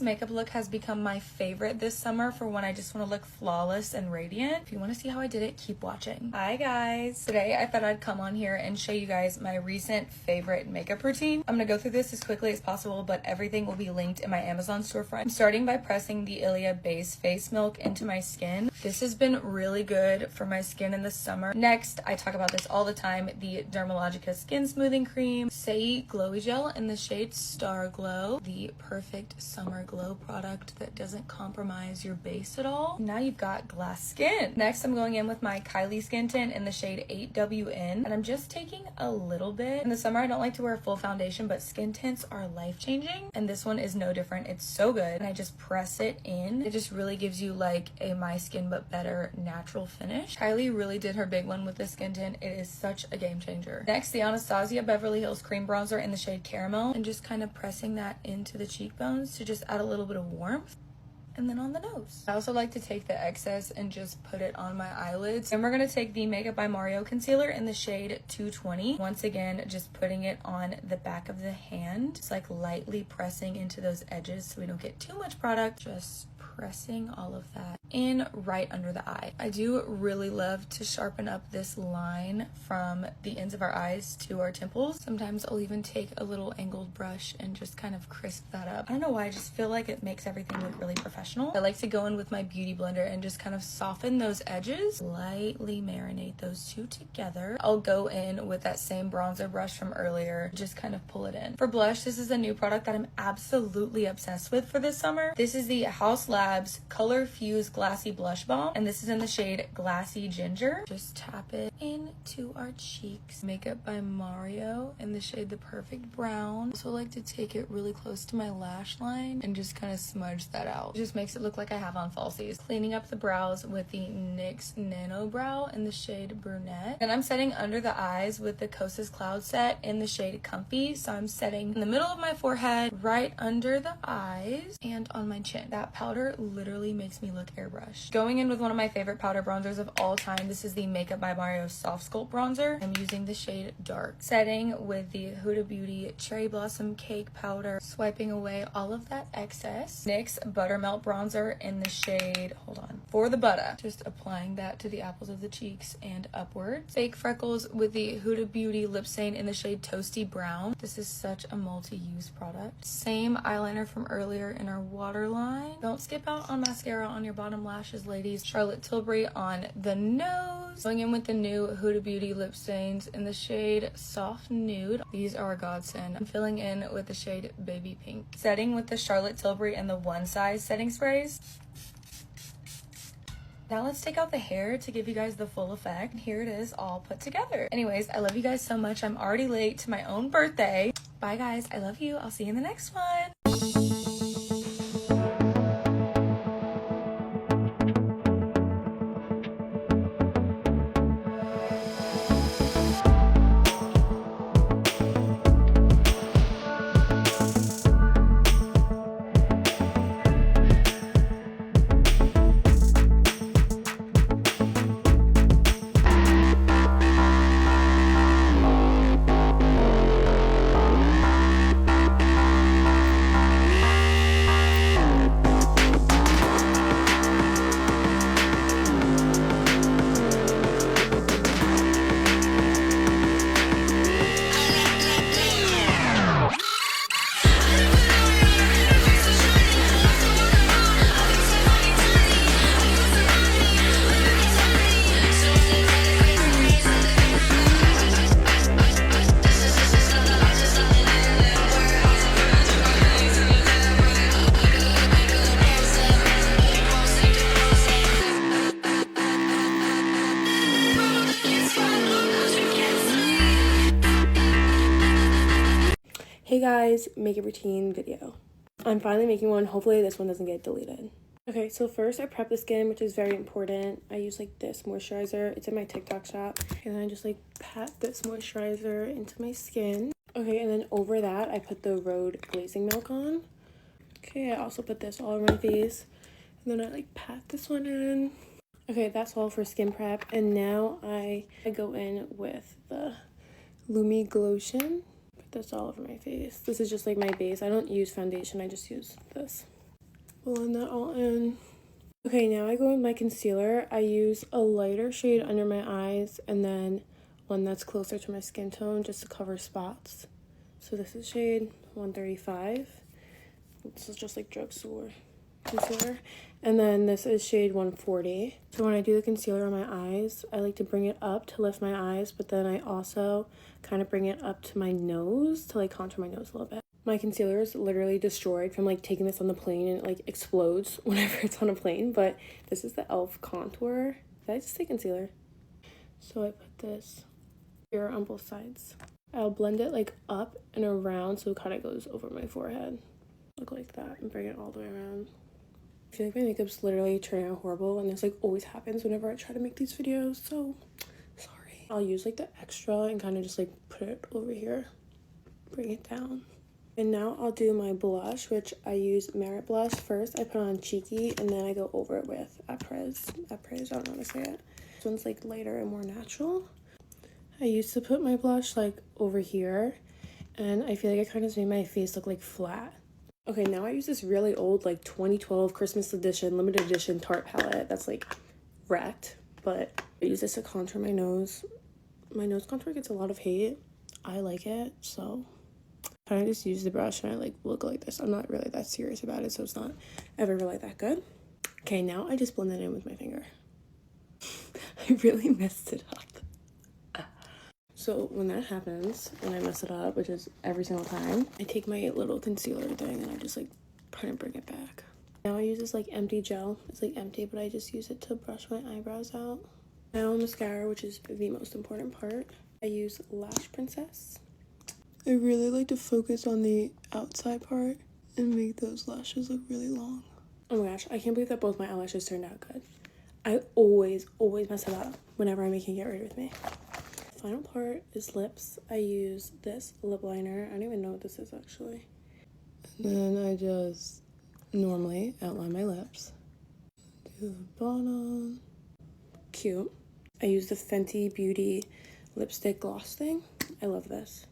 makeup look has become my favorite this summer for when I just want to look flawless and radiant. If you want to see how I did it, keep watching. Hi guys. Today I thought I'd come on here and show you guys my recent favorite makeup routine. I'm gonna go through this as quickly as possible, but everything will be linked in my Amazon storefront. I'm starting by pressing the Ilia Base Face Milk into my skin. This has been really good for my skin in the summer. Next, I talk about this all the time, the Dermalogica Skin Smoothing Cream, Sei Glowy Gel in the shade Star Glow, the perfect summer glow product that doesn't compromise your base at all. Now you've got glass skin. Next, I'm going in with my Kylie Skin Tint in the shade 8WN, and I'm just taking a little bit. In the summer, I don't like to wear full foundation, but skin tints are life-changing, and this one is no different. It's so good, and I just press it in. It just really gives you like a My Skin But Better natural finish. Kylie really did her big one with this skin tint. It is such a game changer. Next, the Anastasia Beverly Hills Cream Bronzer in the shade Caramel, and just kind of pressing that into the cheekbones to just add a little bit of warmth. And then on the nose. I also like to take the excess and just put it on my eyelids. And we're gonna take the Makeup by Mario concealer in the shade 220. Once again, just putting it on the back of the hand. Just like lightly pressing into those edges so we don't get too much product. Just pressing all of that in right under the eye. I do really love to sharpen up this line from the ends of our eyes to our temples. Sometimes I'll even take a little angled brush and just kind of crisp that up. I don't know why, I just feel like it makes everything look really professional. I like to go in with my beauty blender and just kind of soften those edges, lightly marinate those two together. I'll go in with that same bronzer brush from earlier, just kind of pull it in. For blush, this is a new product that I'm absolutely obsessed with for this summer. This is the Haus Labs Color Fuse Glassy Blush Balm, and this is in the shade Glassy Ginger. Just tap it into our cheeks. Makeup by Mario in the shade The Perfect Brown. Also like to take it really close to my lash line and just kind of smudge that out. It just makes it look like I have on falsies. Cleaning up the brows with the NYX Nano Brow in the shade Brunette. And I'm setting under the eyes with the Kosas Cloud Set in the shade Comfy. So I'm setting in the middle of my forehead, right under the eyes, and on my chin. That powder literally makes me look airbrushed. Going in with one of my favorite powder bronzers of all time. This is the Makeup by Mario Soft Sculpt Bronzer. I'm using the shade Dark. Setting with the Huda Beauty Cherry Blossom Cake Powder. Swiping away all of that excess. NYX Buttermelt Bronzer in the shade, hold on, For the Butter. Just applying that to the apples of the cheeks and upwards. Fake freckles with the Huda Beauty Lip Stain in the shade Toasty Brown. This is such a multi-use product. Same eyeliner from earlier in our waterline. Don't skip out on mascara on your bottom lashes, ladies. Charlotte Tilbury on the nose. Going in with the new Huda Beauty lip stains in the shade Soft Nude. These are a godsend. I'm filling in with the shade Baby Pink. Setting with the Charlotte Tilbury and the One Size setting sprays. Now let's take out the hair to give you guys the full effect. Here it is all put together. Anyways, I love you guys so much. I'm already late to my own birthday. Bye guys, I love you. I'll see you in the next one. Hey guys, makeup routine video. I'm finally making one. Hopefully this one doesn't get deleted. Okay, so first I prep the skin, which is very important. I use like this moisturizer. It's in my TikTok shop. And then I just like pat this moisturizer into my skin. Okay, and then over that I put the Rhode Glazing Milk on. Okay, I also put this all over my face. And then I like pat this one in. Okay, that's all for skin prep. And now I go in with the Lumi Glotion. Put this all over my face. This is just like my base. I don't use foundation. I just use this. Blend that all in. Okay, now I go with my concealer. I use a lighter shade under my eyes and then one that's closer to my skin tone just to cover spots. So this is shade 135. This is just like drugstore concealer. And then this is shade 140. So when I do the concealer on my eyes, I like to bring it up to lift my eyes, but then I also kind of bring it up to my nose to like contour my nose a little bit. My concealer is literally destroyed from like taking this on the plane and it like explodes whenever it's on a plane, but this is the e.l.f. contour. Did I just say concealer? So I put this here on both sides. I'll blend it like up and around so it kind of goes over my forehead. Look like that and bring it all the way around. I feel like my makeup's literally turning out horrible and this like always happens whenever I try to make these videos, so sorry. I'll use like the extra and kind of just like put it over here, bring it down. And now I'll do my blush, which I use Merit blush first. I put on Cheeky and then I go over it with Aprés, I don't know how to say it. This one's like lighter and more natural. I used to put my blush like over here and I feel like it kind of just made my face look like flat. Okay, now I use this really old like 2012 Christmas edition, limited edition Tarte palette that's like wrecked, but I use this to contour my nose. My nose contour gets a lot of hate. I like it, so I kind of just use the brush and I like look like this. I'm not really that serious about it, so it's not ever really that good. Okay, now I just blend it in with my finger. I really messed it up. So when that happens, when I mess it up, which is every single time, I take my little concealer thing and I just like kind of bring it back. Now I use this like empty gel. It's like empty, but I just use it to brush my eyebrows out. Now mascara, which is the most important part. I use Lash Princess. I really like to focus on the outside part and make those lashes look really long. Oh my gosh, I can't believe that both my eyelashes turned out good. I always mess it up whenever I'm making Get Ready With Me. Final part is lips. I use this lip liner. I don't even know what this is actually. And then I just normally outline my lips. Do the bottom. Cute. I use the Fenty Beauty lipstick gloss thing. I love this.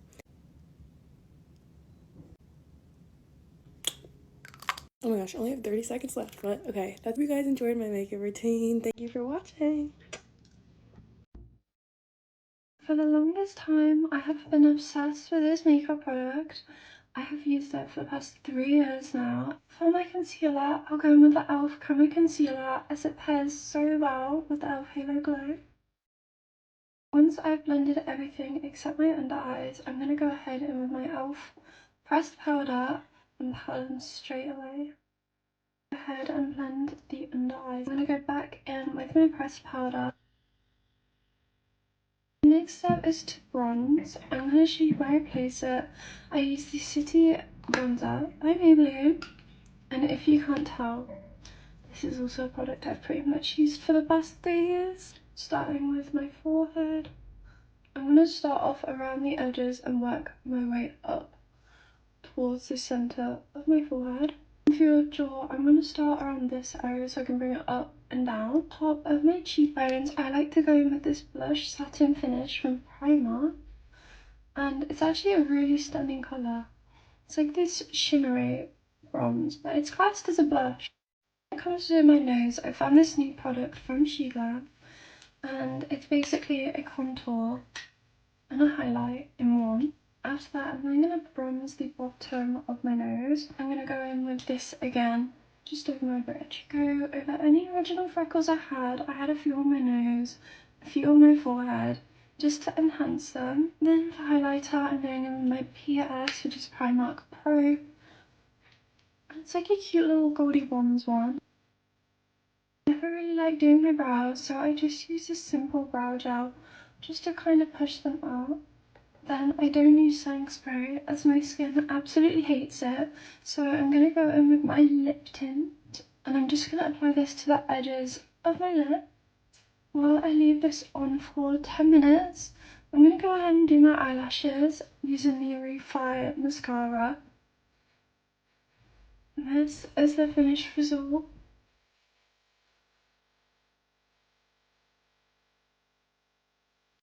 Oh my gosh, I only have 30 seconds left, but okay. That's if you guys enjoyed my makeup routine. Thank you for watching. For the longest time, I have been obsessed with this makeup product. I have used it for the past 3 years now. For my concealer, I'll go in with the e.l.f. Chroma Concealer as it pairs so well with the e.l.f. Halo Glow. Once I've blended everything except my under eyes, I'm going to go ahead in with my e.l.f. pressed powder and powder them straight away. Go ahead and blend the under eyes. I'm going to go back in with my pressed powder. Next step is to bronze. I'm going to show you where I place it. I use the City Bronzer by Maybelline, and if you can't tell, this is also a product I've pretty much used for the past 3 years. Starting with my forehead, I'm going to start off around the edges and work my way up towards the centre of my forehead. For your jaw, I'm going to start around this area so I can bring it up and down. Top of my cheekbones, I like to go in with this blush satin finish from Primark, and it's actually a really stunning colour. It's like this shimmery bronze, but it's classed as a blush. When it comes to my nose, I found this new product from Sheila, and it's basically a contour and a highlight in one. After that, I'm then going to bronze the bottom of my nose. I'm going to go in with this again, just over my bridge. Go over any original freckles I had. I had a few on my nose, a few on my forehead, just to enhance them. Then for highlighter, I'm going in with my PS, which is Primark Pro. It's like a cute little Goldie Bronze one. I never really like doing my brows, so I just use this simple brow gel just to kind of push them out. Then I don't use setting spray as my skin absolutely hates it, so I'm going to go in with my lip tint and I'm just going to apply this to the edges of my lip. While I leave this on for 10 minutes, I'm going to go ahead and do my eyelashes using the Refy mascara. This is the finished result.